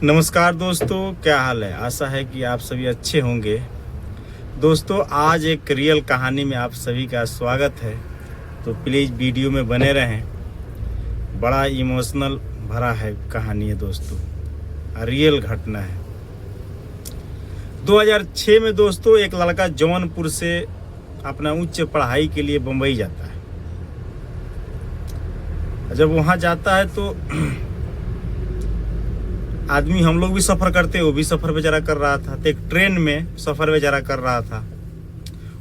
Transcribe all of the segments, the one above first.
नमस्कार दोस्तों, क्या हाल है। आशा है कि आप सभी अच्छे होंगे। दोस्तों, आज एक रियल कहानी में आप सभी का स्वागत है, तो प्लीज़ वीडियो में बने रहें। बड़ा इमोशनल भरा है कहानी है दोस्तों, रियल घटना है। 2006 में दोस्तों एक लड़का जौनपुर से अपना उच्च पढ़ाई के लिए बम्बई जाता है। जब वहाँ जाता है तो आदमी, हम लोग भी सफ़र करते, वो भी सफ़र बेचारा कर रहा था। तो एक ट्रेन में सफ़र बेचारा कर रहा था,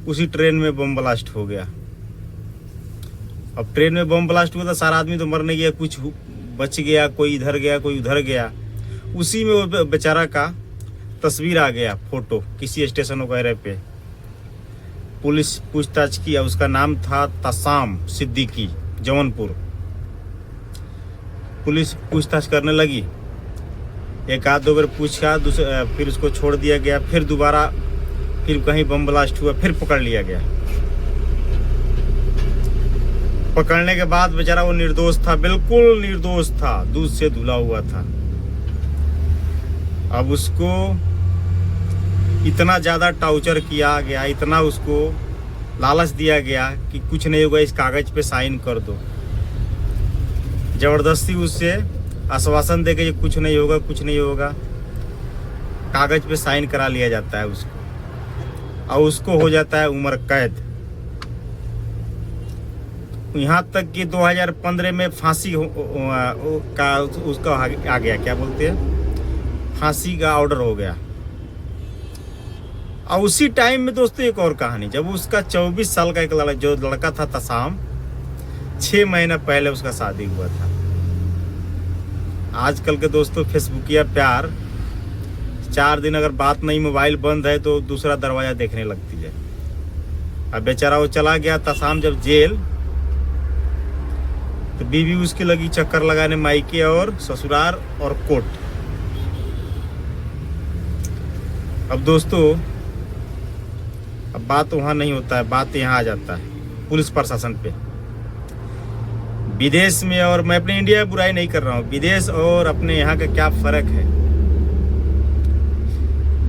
उसी ट्रेन में बम ब्लास्ट हो गया। अब ट्रेन में बम ब्लास्ट हुआ था, सारा आदमी तो मरने गया, कुछ बच गया, कोई इधर गया, कोई उधर गया। उसी में वो बेचारा का तस्वीर आ गया, फोटो, किसी स्टेशन वगैरह पे। पुलिस पूछताछ किया, उसका नाम था तसाम सिद्दीकी, जौनपुर। पुलिस पूछताछ करने लगी, एक आध दो बार पूछा, फिर उसको छोड़ दिया गया। फिर दोबारा फिर कहीं बम ब्लास्ट हुआ, फिर पकड़ लिया गया। पकड़ने के बाद बेचारा वो निर्दोष था, बिल्कुल निर्दोष था, दूध से धुला हुआ था। अब उसको इतना ज़्यादा टॉर्चर किया गया, इतना उसको लालच दिया गया कि कुछ नहीं होगा, इस कागज पे साइन कर दो। जबरदस्ती उससे आश्वासन दे के कुछ नहीं होगा, कुछ नहीं होगा, कागज पे साइन करा लिया जाता है उसको, और उसको हो जाता है उम्र कैद। यहाँ तक कि 2015 में फांसी का उसका आ गया, क्या बोलते हैं, फांसी का ऑर्डर हो गया। और उसी टाइम में दोस्तों एक और कहानी, जब उसका 24 साल का एक जो लड़का था तसाम, 6 महीना पहले उसका शादी हुआ था। आजकल के दोस्तों फेसबुकिया प्यार, 4 दिन अगर बात नहीं, मोबाइल बंद है तो दूसरा दरवाजा देखने लगती है। अब बेचारा वो चला गया तसाम जब जेल, तो बीवी उसकी लगी चक्कर लगाने मायके और ससुराल और कोर्ट। अब दोस्तों अब बात वहाँ नहीं होता है, बात यहाँ आ जाता है पुलिस प्रशासन पे। विदेश में, और मैं अपने इंडिया में बुराई नहीं कर रहा हूँ, विदेश और अपने यहाँ का क्या फ़र्क है।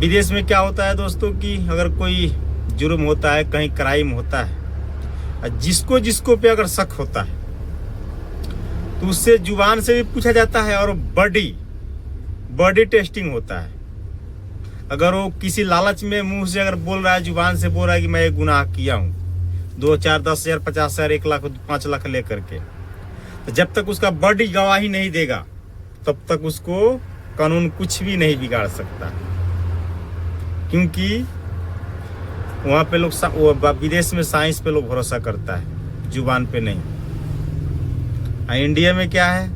विदेश में क्या होता है दोस्तों कि अगर कोई जुर्म होता है, कहीं क्राइम होता है, जिसको जिसको पे अगर शक होता है तो उससे जुबान से भी पूछा जाता है, और बॉडी टेस्टिंग होता है। अगर वो किसी लालच में मुंह से अगर बोल रहा है, जुबान से बोल रहा है कि मैं ये गुनाह किया हूँ, 2, 4, 10 हज़ार, 50 हज़ार, 1 लाख, 5 लाख लेकर के, तो जब तक उसका बॉडी गवाही नहीं देगा तब तक उसको कानून कुछ भी नहीं बिगाड़ सकता। क्योंकि वहाँ पे लोग, विदेश में साइंस पे लोग भरोसा करता है, जुबान पे नहीं। इंडिया में क्या है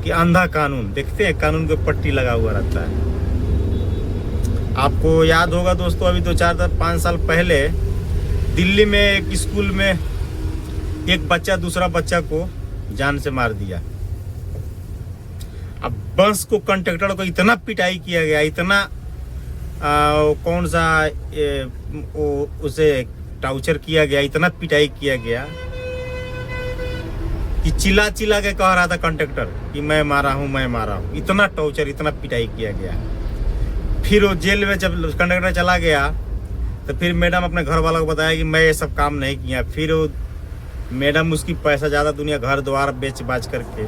कि अंधा कानून, देखते हैं कानून के पट्टी लगा हुआ रहता है। आपको याद होगा दोस्तों, अभी 2, 4, 5 साल पहले दिल्ली में एक स्कूल में एक बच्चा दूसरा बच्चा को जान से मार दिया। अब बस को, कंडक्टर को इतना पिटाई किया गया, इतना कौन सा उसे टॉर्चर किया गया, इतना पिटाई किया गया कि चिल्ला चिल्ला के कह रहा था कंडक्टर कि मैं मारा हूँ, मैं मारा हूँ। इतना टॉर्चर, इतना पिटाई किया गया। फिर वो जेल में जब कंडक्टर चला गया तो फिर मैडम अपने घर वालों को बताया कि मैं ये सब काम नहीं किया। फिर वो मैडम उसकी पैसा ज़्यादा दुनिया घर द्वार बेच बाच करके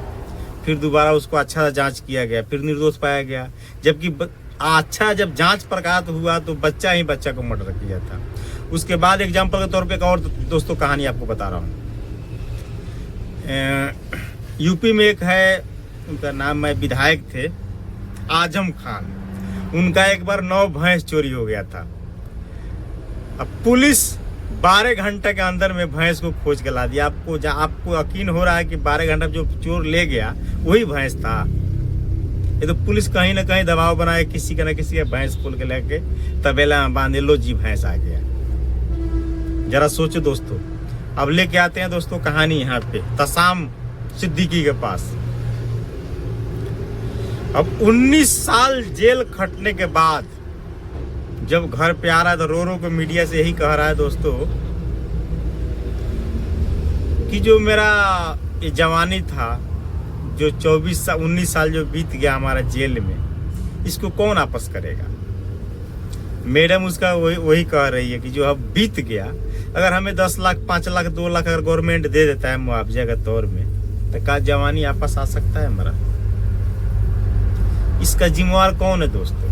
फिर दोबारा उसको अच्छा जांच किया गया, फिर निर्दोष पाया गया। जबकि अच्छा जब जांच पड़ताल हुआ तो बच्चा ही बच्चा को मर्डर किया था। उसके बाद एग्जाम्पल के तौर पे एक और दोस्तों कहानी आपको बता रहा हूँ। यूपी में एक है, उनका नाम है, विधायक थे आजम खान। उनका एक बार 9 भैंस चोरी हो गया था। अब पुलिस 12 घंटे के अंदर में भैंस को खोज के ला दिया। आपको यकीन हो रहा है कि 12 घंटे जो चोर ले गया वही भैंस था। ये तो पुलिस कहीं ना कहीं दबाव बनाए, किसी का ना किसी का भैंस खोल के लेके तबेला में बांधे, लो जी भैंस आ गया। जरा सोचो दोस्तों। अब लेके आते हैं दोस्तों कहानी यहाँ पे तसाम सिद्दीकी के पास। अब 19 साल जेल खटने के बाद जब घर पे आ रहा है तो रो रो के मीडिया से यही कह रहा है दोस्तों कि जो मेरा ये जवानी था जो 19 साल जो बीत गया हमारा जेल में, इसको कौन वापस करेगा? मैडम उसका वही कह रही है कि जो अब बीत गया, अगर हमें 10 लाख 5 लाख 2 लाख अगर गवर्नमेंट दे देता है मुआवजे के तौर में, तो क्या जवानी वापस आ सकता है हमारा? इसका जिम्मेवार कौन है दोस्तों?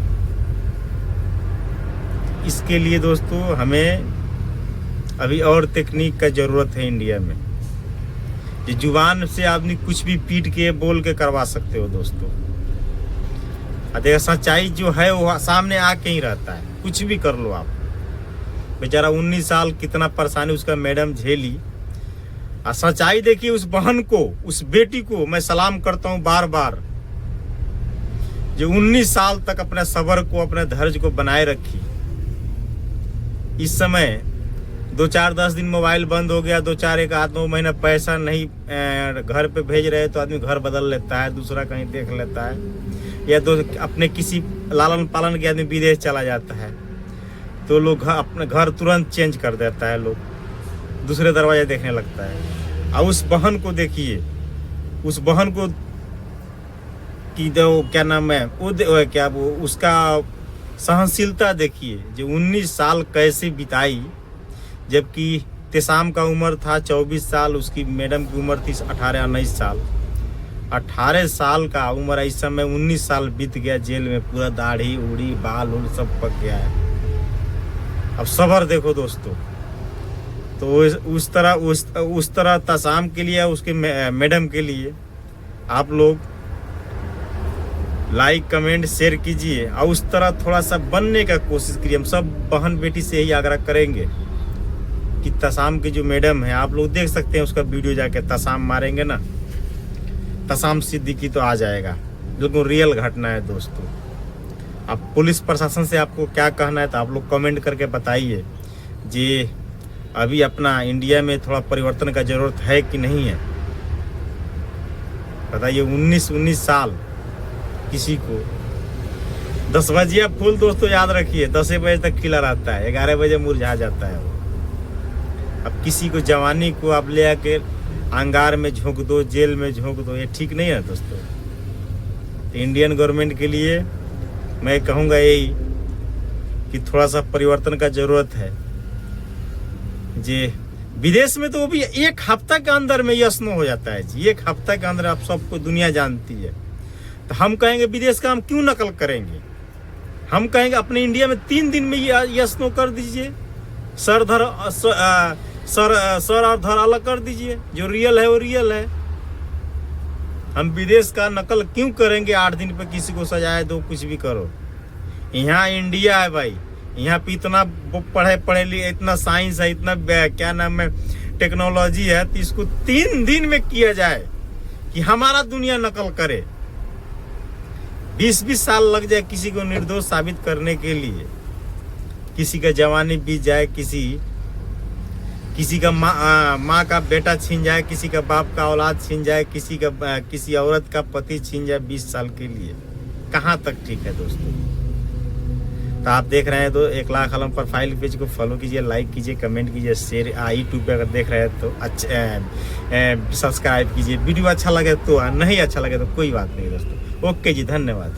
इसके लिए दोस्तों हमें अभी और तकनीक का जरूरत है इंडिया में। ये जुबान से आदमी कुछ भी पीट के बोल के करवा सकते हो दोस्तों। देखो सच्चाई जो है वो सामने आके ही रहता है, कुछ भी कर लो आप। बेचारा 19 साल कितना परेशानी उसका मैडम झेली। सच्चाई देखिए, उस बहन को, उस बेटी को मैं सलाम करता हूँ बार बार, जो 19 साल तक अपने सब्र को, अपने धैर्य को बनाए रखी। इस समय 2-4-10 दिन मोबाइल बंद हो गया, 2-4 एक आध 9 महीना पैसा नहीं घर पे भेज रहे, तो आदमी घर बदल लेता है, दूसरा कहीं देख लेता है, या अपने किसी लालन पालन के आदमी विदेश चला जाता है, तो लोग अपने घर तुरंत चेंज कर देता है, लोग दूसरे दरवाजे देखने लगता है। और उस बहन को देखिए, उस बहन को की क्या नाम है वो उसका सहनशीलता देखिए, जो 19 साल कैसे बिताई, जबकि तेसाम का उम्र था 24 साल, उसकी मैडम की उम्र थी 18-19 साल। 18 साल का उम्र, इस समय 19 साल बीत गया जेल में, पूरा दाढ़ी उड़ी बाल उड़ सब पक गया है। अब सबर देखो दोस्तों। तो उस तरह तेसाम के लिए, उसके मैडम के लिए आप लोग लाइक कमेंट शेयर कीजिए, और उस तरह थोड़ा सा बनने का कोशिश करिए। हम सब बहन बेटी से यही आग्रह करेंगे कि तेसाम की जो मैडम है, आप लोग देख सकते हैं उसका वीडियो, जाके तेसाम मारेंगे ना, तेसाम सिद्दीकी तो आ जाएगा। बिल्कुल रियल घटना है दोस्तों। अब पुलिस प्रशासन से आपको क्या कहना है, तो आप लोग कमेंट करके बताइए जी, अभी अपना इंडिया में थोड़ा परिवर्तन का जरूरत है कि नहीं है। बताइए, 19 साल किसी को 10 बजे फूल दोस्तों याद रखिए 10 बजे तक खिला रहता है, 11 बजे मुरझा जाता है वो। अब किसी को जवानी को आप ले आके अंगार में झोंक दो, जेल में झोंक दो, ये ठीक नहीं है दोस्तों। तो इंडियन गवर्नमेंट के लिए मैं कहूँगा यही कि थोड़ा सा परिवर्तन का जरूरत है। जी, विदेश में तो वो भी 1 हफ्ता के अंदर में यस्नो हो जाता है जी, 1 हफ्ता के अंदर आप सबको दुनिया जानती है। तो हम कहेंगे विदेश का हम क्यों नकल करेंगे? हम कहेंगे अपने इंडिया में 3 दिन में यस्नो कर दीजिए, सर और धर अलग कर दीजिए, जो रियल है वो रियल है। हम विदेश का नकल क्यों करेंगे? 8 दिन पे किसी को सजाए दो, कुछ भी करो। यहाँ इंडिया है भाई, यहाँ पे इतना पढ़े लिए, इतना साइंस है, इतना क्या नाम है टेक्नोलॉजी है, तो इसको 3 दिन में किया जाए कि हमारा दुनिया नकल करे। 20-20 साल लग जाए किसी को निर्दोष साबित करने के लिए, किसी का जवानी बीत जाए, किसी का माँ का बेटा छीन जाए, किसी का बाप का औलाद छीन जाए, किसी औरत का पति छीन जाए 20 साल के लिए, कहाँ तक ठीक है दोस्तों? तो आप देख रहे हैं तो 1 लाख आलम प्रोफाइल पेज को फॉलो कीजिए, लाइक कीजिए, कमेंट कीजिए, शेयर। यूट्यूब पे अगर देख रहे हैं तो सब्सक्राइब कीजिए। वीडियो अच्छा लगे तो, नहीं अच्छा लगे तो कोई बात नहीं दोस्तों। ओके जी, धन्यवाद।